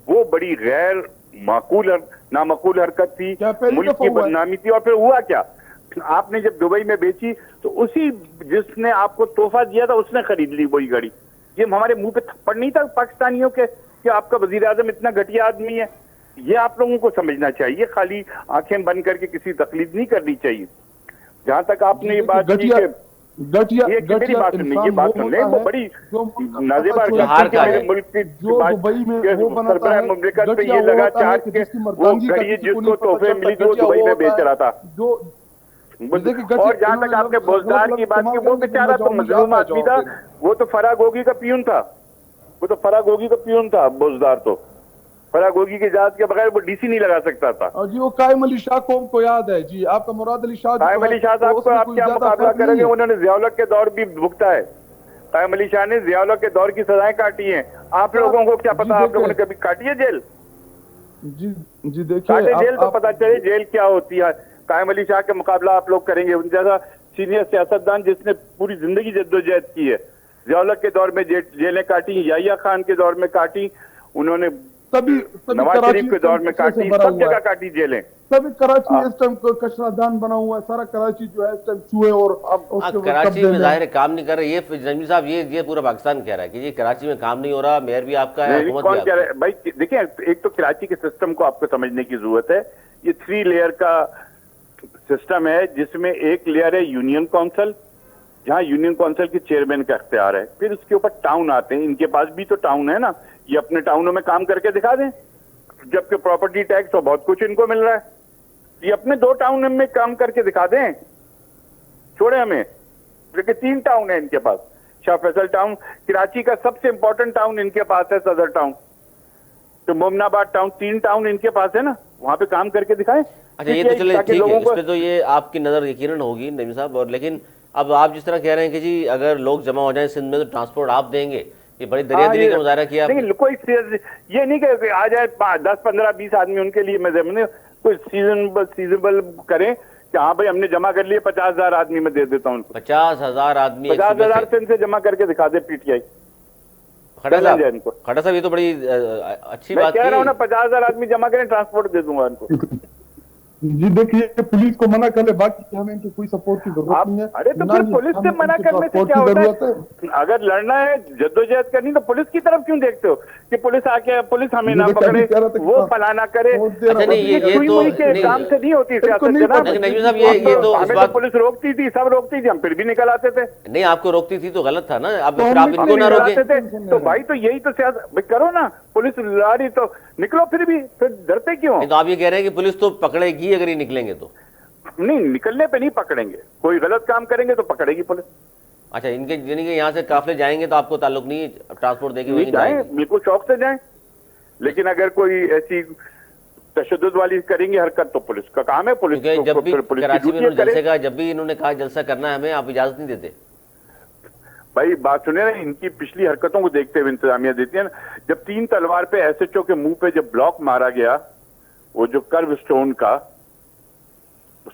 वो बड़ी गैर नामाकूल हरकत थी, मुल्क की बदनामी थी। और फिर हुआ क्या, आपने जब दुबई में बेची तो उसी जिसने आपको तोहफा दिया था उसने खरीद ली वही गाड़ी। ये हमारे मुंह पे थप्पड़ नहीं था पाकिस्तानियों के कि आपका वजीर आजम इतना घटिया आदमी है? ये आप लोगों को समझना चाहिए, खाली आंखें बंद करके किसी तकलीफ नहीं करनी चाहिए। जहां तक आपने ये बात की कि मेरी बात सुन ले, ये बात सुन ले, वो बड़ी नाज़ेबार मुल्क की सरबराह मुमलिकत पे ये लगा चार्ज के वो घड़ी जिसको तोहफे मिली जो दुबई में बेच रहा था। और जहां तक आपने बोजदार की बात की, वो बेचारा तो मजलूम आदमी था, वो तो फरागोगी का पियून था, बोजदार तो फरागोगी के इजाजत के बगैर वो डीसी नहीं लगा सकता था। और जी वो कायम अली शाह को हमको याद है जी, आपका मुराद अली शाह, कायम अली शाह साहब को आप क्या मुकाबला करेंगे? उन्होंने ज़िया-उल-हक के दौर भी भुगता है। कायम अली शाह ने ज़िया-उल-हक के दौर की सजाएं काटी हैं। आप लोगों को क्या पता, आप लोगों ने कभी काटी है जेल? जी देखिए, जेल तो पता चले जेल क्या होती है। कायम अली शाह के मुकाबला आप लोग करेंगे? उन जैसा सीनियर सियासतदान जिसने पूरी जिंदगी जद्दोजहद की है। ज़िया-उल-हक के दौर में जेलें काटी, याहिया खान के दौर में काटी, उन्होंने नवाज शरीफ के दौर में काटी, सब जगह काटी जेलें। तभी कराची इस टाइम कचरादान बना हुआ है, सारा कराची जो है इस टाइम चूहे और कराची में जाहिर काम नहीं कर रहे। ये नजमी साहब ये पूरा पाकिस्तान कह रहा है कि ये कराची में काम नहीं हो रहा, मेयर भी आपका है, हुकूमत कौन कह रहा है? भाई देखिए, एक तो कराची के सिस्टम को आपको समझने की जरूरत है। ये 3 लेयर का सिस्टम है, जिसमें एक लेयर है यूनियन काउंसिल, जहां यूनियन काउंसिल के चेयरमैन का इख्तियार है। फिर उसके ऊपर टाउन आते हैं, इनके पास भी तो टाउन है ना, ये अपने टाउनों में काम करके दिखा दें। जबकि प्रॉपर्टी टैक्स और बहुत कुछ इनको मिल रहा है, ये अपने 2 टाउन में काम करके दिखा दें, छोड़े हमें। क्योंकि 3 टाउन है इनके पास। शाह फैसल टाउन कराची का सबसे इंपॉर्टेंट टाउन इनके पास है, सदर टाउन, तो मोमनाबाद टाउन, 3 टाउन इनके पास है ना, वहां पे काम करके दिखाएं। अच्छा ये तो चले ठीक है, इस पे तो ये आपकी नजर यकीनन होगी नईम साहब। और लेकिन अब आप जिस तरह कह रहे हैं कि जी अगर लोग जमा हो जाएं सिंध में तो ट्रांसपोर्ट आप देंगे, ये बड़ी दरियादिली का मुजाहरा किया आपने। लेकिन कोई ये नहीं कि आ जाए 10-15-20 आदमी उनके लिए मैं कोई सीजनेबल करें कि हाँ भाई हमने जमा कर लिए 50,000 आदमी में दे देता हूँ उनको। 50,000 आदमी 50,000 से इनसे जमा करके दिखा दे पीटीआई। खड़ा इनको साहब ये तो बड़ी अच्छी मैं बात कह रहा हूँ ना, की। 50,000 आदमी जमा करें, ट्रांसपोर्ट दे दूंगा उनको। जी देखिए, पुलिस को मना कर ले, बाकी हमें इनकी कोई सपोर्ट की जरूरत नहीं है। अरे तो ना फिर ही पुलिस से हमें मना इनके करने से सपोर्ट क्या की होता जरूरत है? अगर लड़ना है, जद्दोजहद करनी, तो पुलिस की तरफ क्यों देखते हो कि पुलिस आके पुलिस हमें ना पकड़े, वो फलाना करे? अच्छा नहीं, ये सुई तो मुई के नहीं, काम से नहीं होती सियासत नहीं जनाब। पता। नईम साहब ये तो इस हमें बात तो पुलिस रोकती थी, सब रोकती थी, हम फिर भी निकल आते थे। नहीं, आपको रोकती थी तो गलत था ना। अब तो फिर हम आप निकल इनको ना निकल रोके। आते थे। तो भाई तो यही तो सियासत भाई करो ना, पुलिस ला रही तो निकलो, फिर भी फिर डरते क्यों? नहीं तो आप ये कह रहे हैं कि पुलिस तो पकड़ेगी अगर ये निकलेंगे तो। नहीं, निकलने पे नहीं पकड़ेंगे, कोई गलत काम करेंगे तो पकड़ेगी पुलिस। अच्छा, इनके यानी कि यहाँ से काफिले जाएंगे तो आपको ताल्लुक नहीं है, ट्रांसपोर्ट देके वहीं जाए, जाएंगे। बिल्कुल शौक से जाएं, लेकिन अगर कोई ऐसी तशद्दुद वाली करेंगे हरकत तो पुलिस का काम है। पुलिस क्योंकि जब भी पुलिस की कराची में ड्यूटी इन्होंने करे। जलसे का, जब भी इन्होंने कहा जलसा करना है हमें, आप इजाजत नहीं देते। भाई बात सुने ना, इनकी पिछली हरकतों को देखते हुए इंतजामिया देती है ना। जब 3 तलवार पे एसएचओ के मुंह पे जब ब्लॉक मारा गया, वो जो कर्व स्टोन का,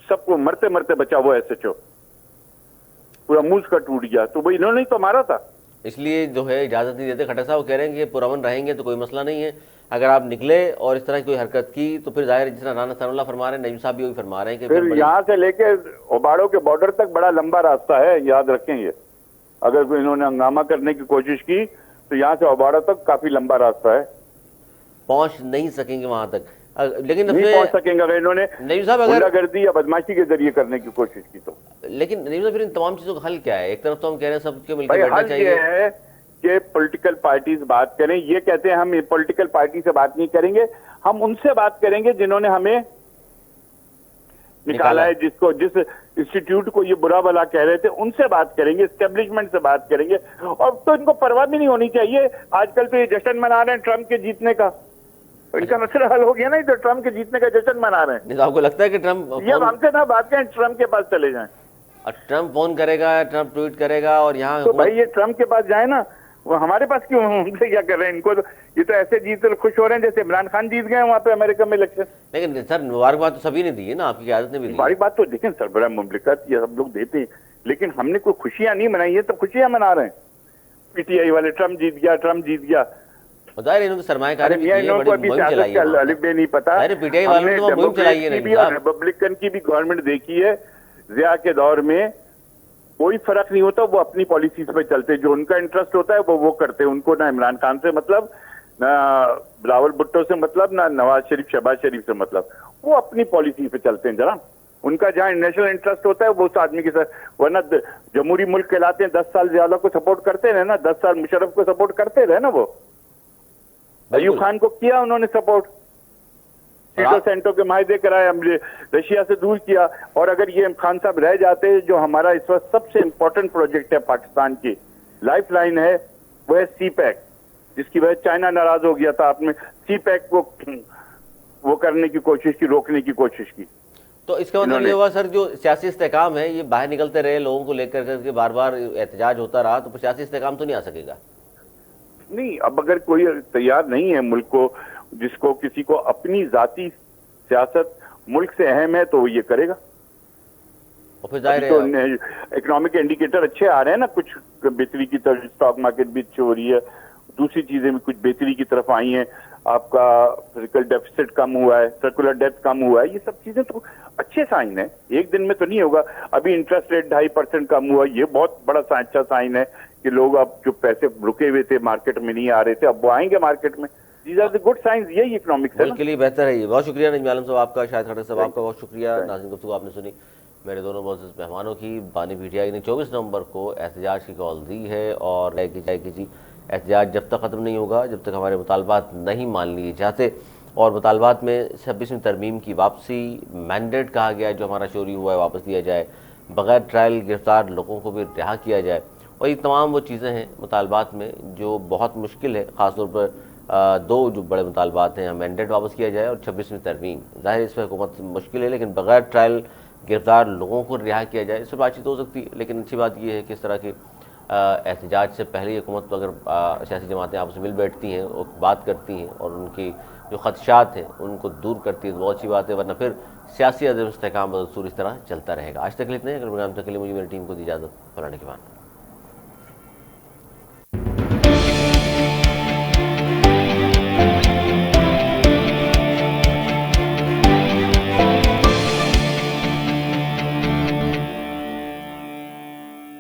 सबको मरते मरते बचा वो एसएचओ, पूरा मुंह का टूट गया, तो वो इन्होंने ही तो मारा था। इसलिए जो है इजाजत नहीं देते। खट्टर साहब कह रहे हैं कि पुरअमन रहेंगे तो कोई मसला नहीं है, अगर आप निकले और इस तरह की कोई हरकत की तो फिर जाहिर है, जिस तरह राना सनाउल्लाह फरमा रहे हैं, नईम साहब भी वही फरमा रहे हैं कि फिर यहाँ से लेके ओबाड़ो के बॉर्डर तक बड़ा लंबा रास्ता है, याद रखेंगे। अगर कोई इन्होंने हंगामा करने की कोशिश की तो यहाँ से ओबाड़ो तक काफी लंबा रास्ता है, पहुंच नहीं सकेंगे वहां तक। लेकिन नहीं पहुंच सकेंगे अगर इन्होंने नईम साहब अगर गुंडागर्दी या बदमाशी के जरिए करने की कोशिश की तो। लेकिन नईम साहब फिर इन तमाम चीजों का हल क्या है? एक तरफ तो हम कह रहे हैं सबके मिलकर भाई बैठना हल ये चाहिए। है कि पॉलिटिकल पार्टीज बात करें। ये कहते हैं हम पॉलिटिकल पार्टी से बात नहीं करेंगे, हम उनसे बात करेंगे जिन्होंने हमें निकाला है, जिस इंस्टीट्यूट को ये बुरा भला कह रहे थे, उनसे बात करेंगे, एस्टेब्लिशमेंट से बात करेंगे। और तो इनको परवाह भी नहीं होनी चाहिए। आजकल तो ये जश्न मना रहे हैं ट्रंप के जीतने का, इनका मसला हल हो गया ना, तो ट्रंप के जीतने का जश्न मना रहे हैं। नहीं तो आपको लगता है कि ट्रंप ये हमसे ना बात करें, ट्रंप के पास चले जाएं। ट्रंप फोन करेगा, ट्रंप ट्वीट करेगा और यहाँ तो भाई ये ट्रंप के पास जाए ना, वो हमारे पास क्यों, हमसे क्या कर रहे हैं? इनको तो ये तो ऐसे जीत कर खुश हो रहे हैं जैसे इमरान खान जीत गए वहां पे अमेरिका में इलेक्शन। लेकिन सर मुबारकबाद तो सभी ने दी है ना, आपकी क़यादत ने भी दी है। हमारी बात तो देखें, सरबराह मुमलिकत ये सब लोग देते हैं, लेकिन हमने कोई खुशियां नहीं मनाई है, तो खुशियां मना रहे हैं पीटीआई वाले। ट्रंप जीत गया, ट्रंप जीत गया। जाहिर है इन्होंने सरमायाकारी भी की है, इनको बड़ी अभी मुहिम चलाई है। अलिफ बे नहीं पता। अरे पीटीआई वालों ने तो मुहिम चलाई है डेमोक्रेट की भी और रिपब्लिकन की भी गवर्नमेंट देखी है। जिया के दौर में कोई फर्क नहीं होता, वो अपनी पॉलिसीज पे चलते, जो उनका इंटरेस्ट होता है वो करते हैं। उनको ना इमरान खान से मतलब, ना बिलावल भुट्टो से मतलब, ना नवाज शरीफ शहबाज शरीफ से मतलब, वो अपनी पॉलिसी पे चलते हैं। जरा उनका जहाँ नेशनल इंटरेस्ट होता है वो उस आदमी के साथ, वरना जमहूरी मुल्क कहलाते हैं, 10 साल जिया को सपोर्ट करते रहे ना, 10 साल मुशर्रफ को सपोर्ट करते रहे ना। वो अयूब खान को किया उन्होंने सपोर्ट, सीटो सेंटो के माहिदे कराए, हमने रशिया से दूर किया। और अगर ये खान साहब रह जाते, जो हमारा इस वक्त सबसे इंपॉर्टेंट प्रोजेक्ट है पाकिस्तान की लाइफ लाइन है, वो है सी पैक, जिसकी वजह चाइना नाराज हो गया था। आपने सी पैक को वो करने की कोशिश की, रोकने की कोशिश की। तो इसका मतलब ये हुआ सर, जो सियासी इस्तेकाम है ये बाहर निकलते रहे, लोगों को लेकर करके बार बार एहतजाज होता रहा, तो सियासी इस्तेकाम तो नहीं आ सकेगा। नहीं, अब अगर कोई तैयार नहीं है मुल्क को, जिसको किसी को अपनी जाती सियासत मुल्क से अहम है, तो वो ये करेगा। और फिर जाहिर तो है इकोनॉमिक इंडिकेटर अच्छे आ रहे हैं ना, कुछ बेहतरी की तरफ, स्टॉक मार्केट भी अच्छी हो रही है, दूसरी चीजें भी कुछ बेहतरी की तरफ आई हैं। आपका फिजिकल डेफिसिट कम हुआ है, सर्कुलर डेथ कम हुआ है, ये सब चीजें तो अच्छे साइन है। एक दिन में तो नहीं होगा। अभी इंटरेस्ट रेट 2.5% कम हुआ, ये बहुत बड़ा अच्छा साइन है कि लोग अब जो पैसे रुके हुए थे मार्केट में नहीं आ रहे थे, अब वो आएंगे मार्केट में। These are the good science, यही इकोनॉमिक्स है मुल्क के लिए बेहतर है ये। बहुत शुक्रिया नईम आलम साहब आपका, शाहिद खट्टर साहब आपका बहुत शुक्रिया। नाज़रीन गुफ्तगू आपने सुनी मेरे दोनों मोअज़्ज़ज़ मेहमानों की। बानी पीटीआई ने 24 नवंबर को एहतजाज की कॉल दी है और जी एहतजाज जब तक ख़त्म नहीं होगा, जब तक हमारे मुतालबात नहीं मान लिए जाते। और मुतालबात में 26वीं तरमीम की वापसी, मैंडेट कहा गया है जो हमारा चोरी हुआ है वापस दिया जाए, बग़ैर ट्रायल गिरफ्तार लोगों को भी रिहा किया जाए। और ये तमाम वो चीज़ें हैं मुतालबात में जो बहुत मुश्किल है। ख़ासतौर पर 2 जो बड़े मुतालबात हैं, मैंडेट वापस किया जाए और 26वीं तरमीम। ज़ाहिर इस पर हुकूमत मुश्किल है, लेकिन बग़ैर ट्रायल गिरफ्तार लोगों को रिहा किया जाए, इस पर बातचीत हो सकती है। लेकिन अच्छी बात यह है कि इस तरह के एहतजाज से पहले हुकूमत अगर सियासी जमातें आपस में मिल बैठती हैं और बात करती हैं और उनकी जो खदशात हैं उनको दूर करती है तो बहुत अच्छी बात है, वरना फिर सियासी अदम इस्तेहकाम बदस्तूर इस तरह चलता रहेगा। आज तक इतने अगर प्रोग्राम तक के लिए मुझे मेरी टीम को दी इजाज़त, फलाने के बाद।